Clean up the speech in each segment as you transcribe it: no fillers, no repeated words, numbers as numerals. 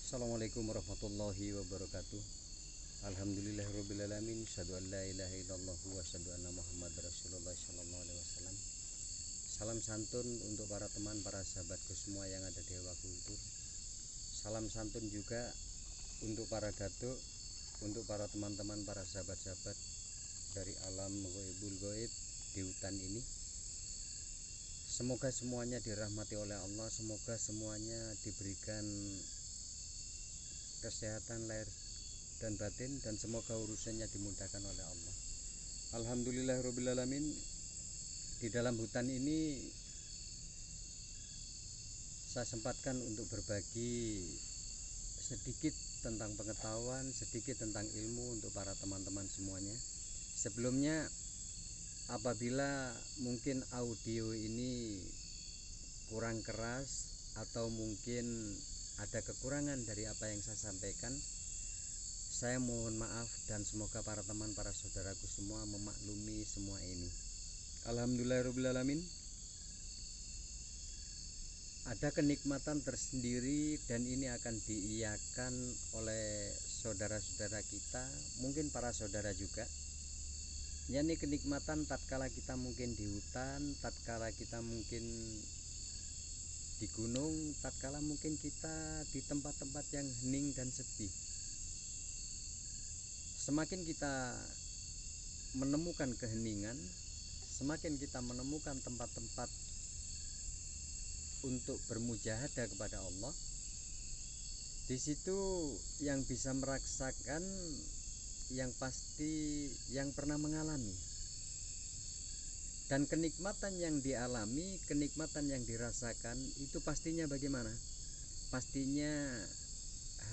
Assalamualaikum warahmatullahi wabarakatuh. Alhamdulillahirrabbilalamin. Asyhadu an la ilaha illallah wa asyhadu anna Muhammad Rasulullah sallallahu alaihi wasallam. Salam santun untuk para teman, para sahabatku semua yang ada di Hewa Kultur. Salam santun juga untuk para datuk, untuk para teman-teman, para sahabat-sahabat dari alam ghaibul ghaib di hutan ini. Semoga semuanya dirahmati oleh Allah, semoga semuanya diberikan kesehatan lahir dan batin, dan semoga urusannya dimudahkan oleh Allah. Alhamdulillahirrabbilalamin. Di dalam hutan ini saya sempatkan untuk berbagi sedikit tentang pengetahuan, sedikit tentang ilmu untuk para teman-teman semuanya. Sebelumnya, apabila mungkin audio ini kurang keras atau mungkin ada kekurangan dari apa yang saya sampaikan, saya mohon maaf, dan semoga para teman, para saudaraku semua memaklumi semua ini. Alhamdulillahirrabbilalamin. Ada kenikmatan tersendiri, dan ini akan diiyakan oleh saudara-saudara kita, mungkin para saudara juga. Yani kenikmatan tatkala kita mungkin di hutan, tatkala kita mungkin di gunung, tatkala mungkin kita di tempat-tempat yang hening dan sepi. Semakin kita menemukan keheningan, semakin kita menemukan tempat-tempat untuk bermujahadah kepada Allah. Di situ yang bisa merasakan, yang pasti yang pernah mengalami. Dan kenikmatan yang dialami, kenikmatan yang dirasakan itu pastinya bagaimana? Pastinya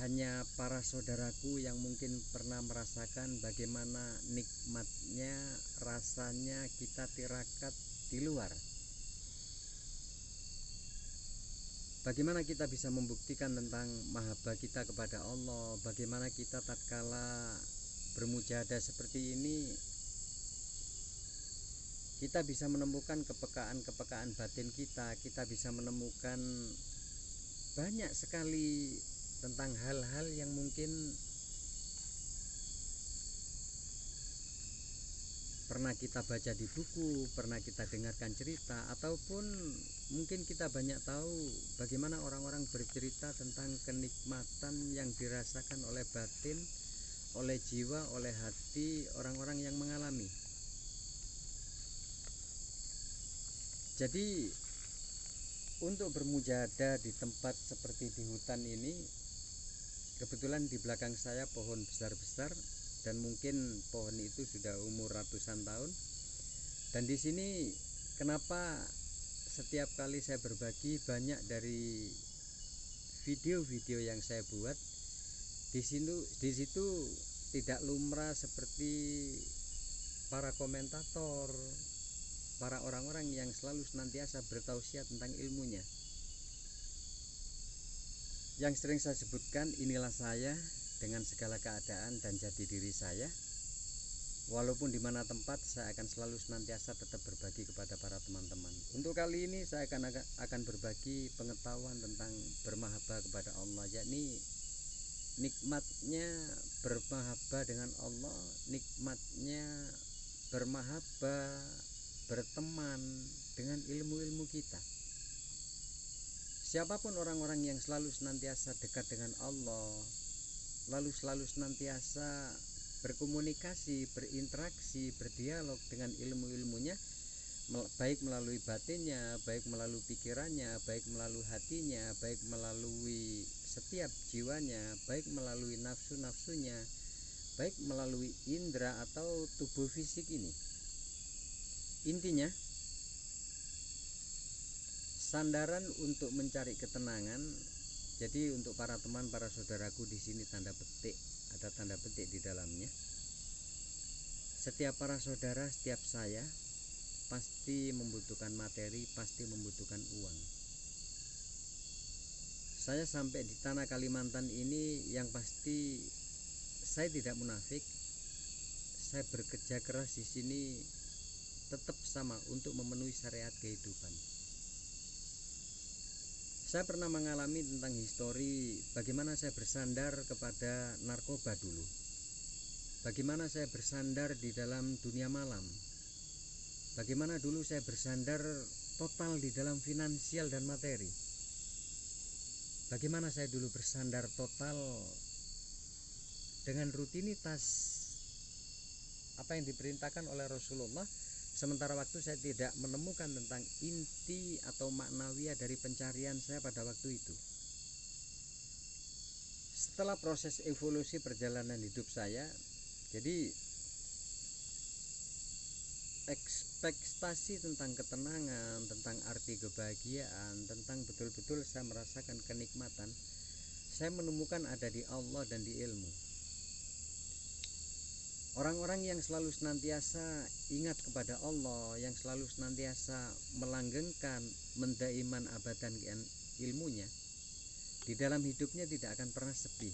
hanya para saudaraku yang mungkin pernah merasakan bagaimana nikmatnya, rasanya kita tirakat di luar. Bagaimana kita bisa membuktikan tentang mahabbah kita kepada Allah, bagaimana kita tatkala bermujahadah seperti ini kita bisa menemukan kepekaan-kepekaan batin kita bisa menemukan banyak sekali tentang hal-hal yang mungkin pernah kita baca di buku, pernah kita dengarkan cerita, ataupun mungkin kita banyak tahu bagaimana orang-orang bercerita tentang kenikmatan yang dirasakan oleh batin, oleh jiwa, oleh hati orang-orang yang mengalami. Jadi untuk bermujahadah di tempat seperti di hutan ini, kebetulan di belakang saya pohon besar-besar, dan mungkin pohon itu sudah umur ratusan tahun. Dan di sini kenapa setiap kali saya berbagi, banyak dari video-video yang saya buat di situ tidak lumrah seperti para komentator, para orang-orang yang selalu senantiasa bertausiah tentang ilmunya. Yang sering saya sebutkan, inilah saya dengan segala keadaan dan jati diri saya. Walaupun di mana tempat, saya akan selalu senantiasa tetap berbagi kepada para teman-teman. Untuk kali ini saya akan berbagi pengetahuan tentang bermahabbah kepada Allah, yakni nikmatnya bermahabbah dengan Allah, nikmatnya bermahabbah, berteman dengan ilmu-ilmu kita. Siapapun orang-orang yang selalu senantiasa dekat dengan Allah, lalu selalu senantiasa berkomunikasi, berinteraksi, berdialog dengan ilmu-ilmunya, baik melalui batinnya, baik melalui pikirannya, baik melalui hatinya, baik melalui setiap jiwanya, baik melalui nafsu-nafsunya, baik melalui indera atau tubuh fisik ini. Intinya, sandaran untuk mencari ketenangan. Jadi untuk para teman, para saudaraku, di sini tanda petik, ada tanda petik di dalamnya. Setiap para saudara, setiap saya pasti membutuhkan materi, pasti membutuhkan uang. Saya sampai di tanah Kalimantan ini, yang pasti saya tidak munafik. Saya bekerja keras di sini tetap sama untuk memenuhi syariat kehidupan. Saya pernah mengalami tentang histori bagaimana saya bersandar kepada narkoba dulu. Bagaimana saya bersandar di dalam dunia malam. Bagaimana dulu saya bersandar total di dalam finansial dan materi. Bagaimana saya dulu bersandar total dengan rutinitas apa yang diperintahkan oleh Rasulullah, sementara waktu saya tidak menemukan tentang inti atau maknawiyah dari pencarian saya pada waktu itu. Setelah proses evolusi perjalanan hidup saya, jadi ekspektasi tentang ketenangan, tentang arti kebahagiaan, tentang betul-betul saya merasakan kenikmatan, saya menemukan ada di Allah dan di ilmu. Orang-orang yang selalu senantiasa ingat kepada Allah, yang selalu senantiasa melanggengkan, mendaiman abadan ilmunya, di dalam hidupnya tidak akan pernah sepi.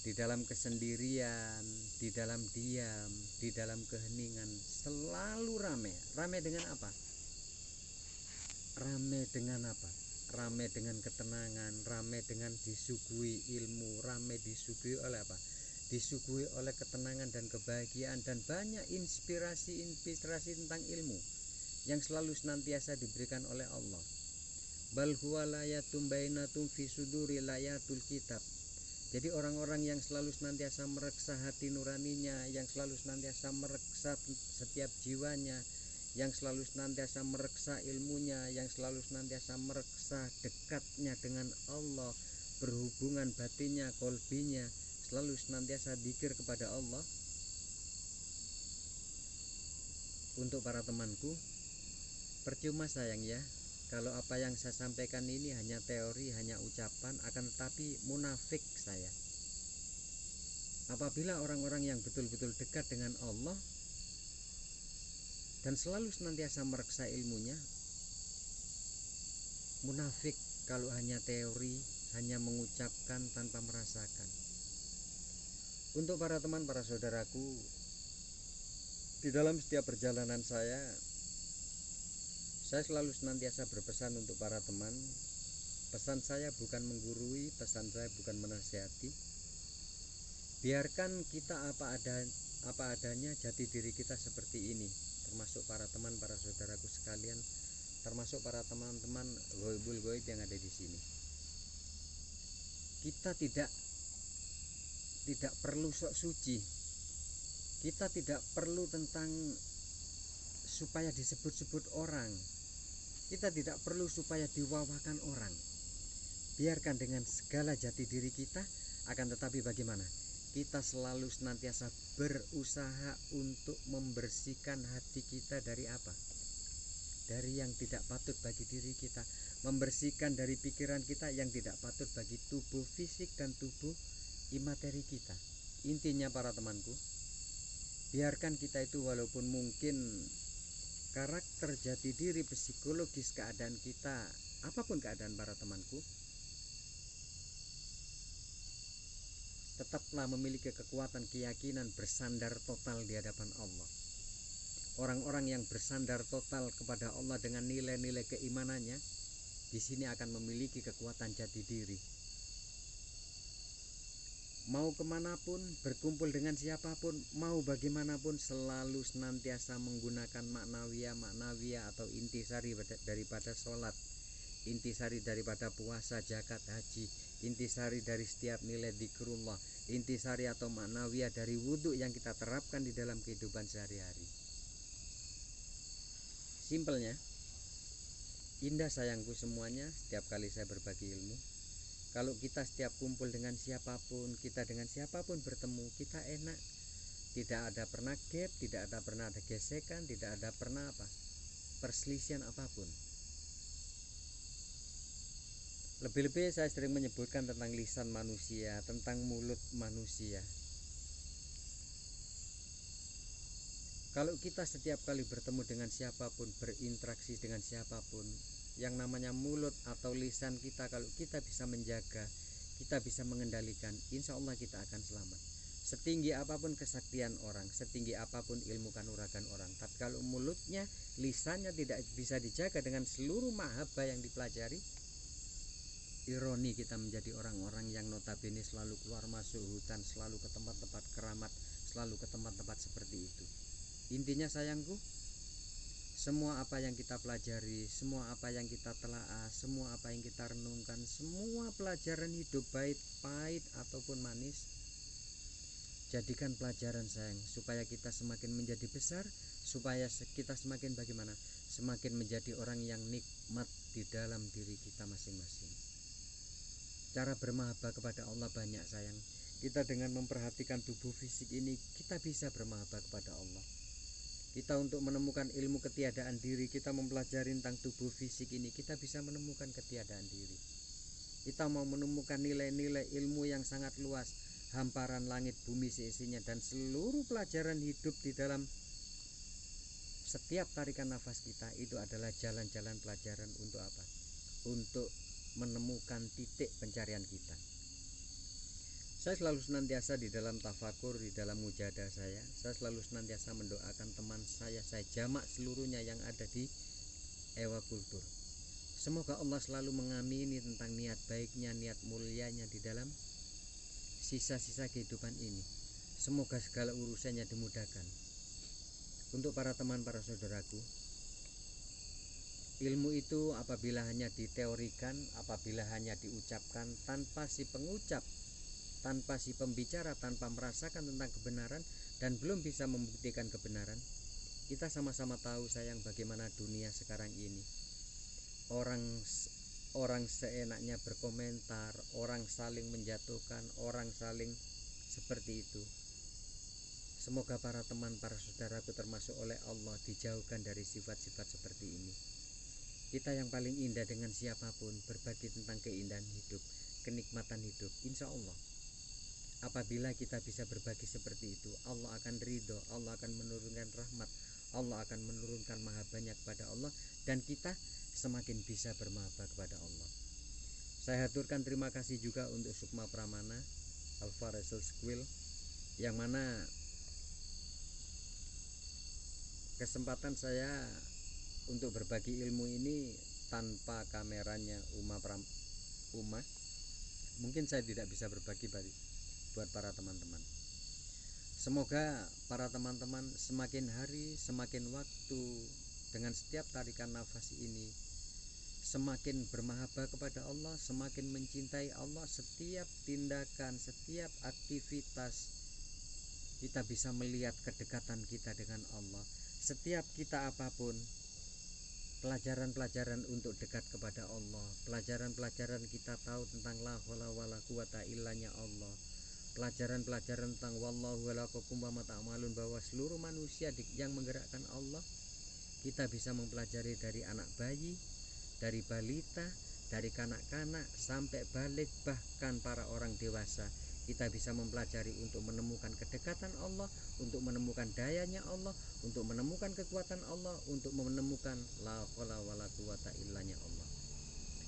Di dalam kesendirian, di dalam diam, di dalam keheningan, selalu rame. Rame dengan apa? Rame dengan apa? Rame dengan ketenangan, rame dengan disuguhi ilmu, rame disuguhi oleh apa? Disuguhi oleh ketenangan dan kebahagiaan, dan banyak inspirasi tentang ilmu yang selalu senantiasa diberikan oleh Allah. Bal huwa layatum bainatum fi suduri layatul kitab. Jadi orang-orang yang selalu senantiasa mereksa hati nuraninya, yang selalu senantiasa mereksa setiap jiwanya, yang selalu senantiasa mereksa ilmunya, yang selalu senantiasa mereksa dekatnya dengan Allah, berhubungan batinnya, kolbinya, selalu senantiasa dzikir kepada Allah. Untuk para temanku, percuma sayang ya, kalau apa yang saya sampaikan ini hanya teori, hanya ucapan, akan tetapi munafik saya. Apabila orang-orang yang betul-betul dekat dengan Allah dan selalu senantiasa mereksa ilmunya, munafik kalau hanya teori, hanya mengucapkan tanpa merasakan. Untuk para teman, para saudaraku, di dalam setiap perjalanan saya selalu senantiasa berpesan untuk para teman. Pesan saya bukan menggurui, pesan saya bukan menasihati. Biarkan kita apa adanya, jati diri kita seperti ini, termasuk para teman, para saudaraku sekalian, termasuk para teman-teman ghaibul ghaib yang ada di sini. Kita tidak perlu sok suci. Kita tidak perlu tentang supaya disebut-sebut orang. Kita tidak perlu supaya diwawakan orang. Biarkan dengan segala jati diri kita, akan tetapi bagaimana? Kita selalu senantiasa berusaha untuk membersihkan hati kita dari apa? Dari yang tidak patut bagi diri kita. Membersihkan dari pikiran kita yang tidak patut bagi tubuh fisik dan tubuh imateri kita. Intinya para temanku, biarkan kita itu walaupun mungkin karakter jati diri, psikologis keadaan kita, apapun keadaan para temanku, tetaplah memiliki kekuatan keyakinan bersandar total di hadapan Allah. Orang-orang yang bersandar total kepada Allah dengan nilai-nilai keimanannya, di sini akan memiliki kekuatan jati diri. Mau kemanapun, berkumpul dengan siapapun, mau bagaimanapun, selalu senantiasa menggunakan maknawiyah atau intisari daripada sholat, intisari daripada puasa, zakat, haji, intisari dari setiap nilai dzikrullah, intisari atau maknawiyah dari wudhu yang kita terapkan di dalam kehidupan sehari-hari. Simpelnya, indah sayangku semuanya, setiap kali saya berbagi ilmu, kalau kita setiap kumpul dengan siapapun, kita dengan siapapun bertemu, kita enak. Tidak ada pernah gap, tidak ada pernah ada gesekan, tidak ada pernah perselisihan apapun. Lebih-lebih saya sering menyebutkan tentang lisan manusia, tentang mulut manusia. Kalau kita setiap kali bertemu dengan siapapun, berinteraksi dengan siapapun, yang namanya mulut atau lisan kita, kalau kita bisa menjaga, kita bisa mengendalikan, insya Allah kita akan selamat. Setinggi apapun kesaktian orang, setinggi apapun ilmu kanuragan orang, tapi kalau mulutnya, lisannya tidak bisa dijaga dengan seluruh mahabbah yang dipelajari, ironi kita menjadi orang-orang yang notabene selalu keluar masuk hutan, selalu ke tempat-tempat keramat, selalu ke tempat-tempat seperti itu. Intinya sayangku, semua apa yang kita pelajari, semua apa yang kita telaah, semua apa yang kita renungkan, semua pelajaran hidup baik pahit ataupun manis, jadikan pelajaran sayang, supaya kita semakin menjadi besar, supaya kita semakin bagaimana? Semakin menjadi orang yang nikmat di dalam diri kita masing-masing. Cara bermahabbah kepada Allah banyak sayang. Kita dengan memperhatikan tubuh fisik ini, kita bisa bermahabbah kepada Allah. Kita untuk menemukan ilmu ketiadaan diri, kita mempelajari tentang tubuh fisik ini, kita bisa menemukan ketiadaan diri. Kita mau menemukan nilai-nilai ilmu yang sangat luas, hamparan langit bumi seisinya, dan seluruh pelajaran hidup di dalam setiap tarikan nafas kita, itu adalah jalan-jalan pelajaran untuk apa? Untuk menemukan titik pencarian kita. Saya selalu senantiasa di dalam tafakur, di dalam mujahadah saya selalu senantiasa mendoakan teman saya jamak seluruhnya yang ada di Ewa Kultur. Semoga Allah selalu mengamini tentang niat baiknya, niat mulianya di dalam sisa-sisa kehidupan ini. Semoga segala urusannya dimudahkan. Untuk para teman, para saudaraku, ilmu itu apabila hanya diteorikan, apabila hanya diucapkan tanpa si pengucap, tanpa si pembicara, tanpa merasakan tentang kebenaran dan belum bisa membuktikan kebenaran, kita sama-sama tahu sayang bagaimana dunia sekarang ini. Orang seenaknya berkomentar, orang saling menjatuhkan, orang saling seperti itu. Semoga para teman, para saudaraku termasuk oleh Allah dijauhkan dari sifat-sifat seperti ini. Kita yang paling indah dengan siapapun, berbagi tentang keindahan hidup, kenikmatan hidup. Insya Allah apabila kita bisa berbagi seperti itu, Allah akan ridho, Allah akan menurunkan rahmat, Allah akan menurunkan mahabbahnya kepada Allah, dan kita semakin bisa bermahabbah kepada Allah. Saya haturkan terima kasih juga untuk Sukma Pramana, Alfa Resel Squil, yang mana kesempatan saya untuk berbagi ilmu ini tanpa kameranya Uma, mungkin saya tidak bisa berbagi buat para teman-teman. Semoga para teman-teman semakin hari, semakin waktu, dengan setiap tarikan nafas ini semakin bermahabbah kepada Allah, semakin mencintai Allah. Setiap tindakan, setiap aktivitas kita bisa melihat kedekatan kita dengan Allah. Setiap kita apapun, pelajaran-pelajaran untuk dekat kepada Allah, pelajaran-pelajaran kita tahu tentang la haula wala quwata illanya Allah, pelajaran-pelajaran tentang wallahu walakum wa ma ta'malun, bahwa seluruh manusia yang menggerakkan Allah. Kita bisa mempelajari dari anak bayi, dari balita, dari kanak-kanak sampai balik, bahkan para orang dewasa. Kita bisa mempelajari untuk menemukan kedekatan Allah, untuk menemukan dayanya Allah, untuk menemukan kekuatan Allah, untuk menemukan la haula wala quwata illanya Allah.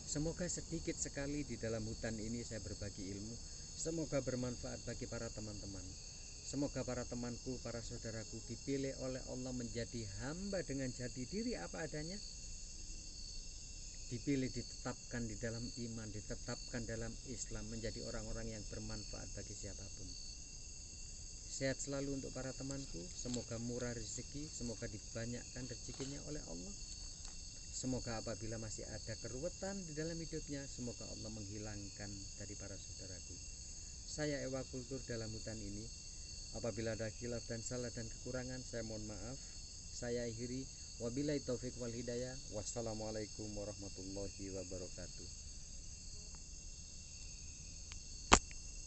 Semoga sedikit sekali di dalam hutan ini saya berbagi ilmu, semoga bermanfaat bagi para teman-teman. Semoga para temanku, para saudaraku dipilih oleh Allah menjadi hamba dengan jati diri apa adanya, dipilih, ditetapkan di dalam iman, ditetapkan dalam Islam, menjadi orang-orang yang bermanfaat bagi siapapun. Sehat selalu untuk para temanku, semoga murah rezeki, semoga dibanyakkan rezekinya oleh Allah. Semoga apabila masih ada keruwetan di dalam hidupnya, semoga Allah menghilangkan dari para saudaraku. Saya Ewa Kultur dalam hutan ini, apabila ada khilaf dan salah dan kekurangan, saya mohon maaf. Saya akhiri, wabillahi taufik wal hidayah. Wassalamualaikum warahmatullahi wabarakatuh.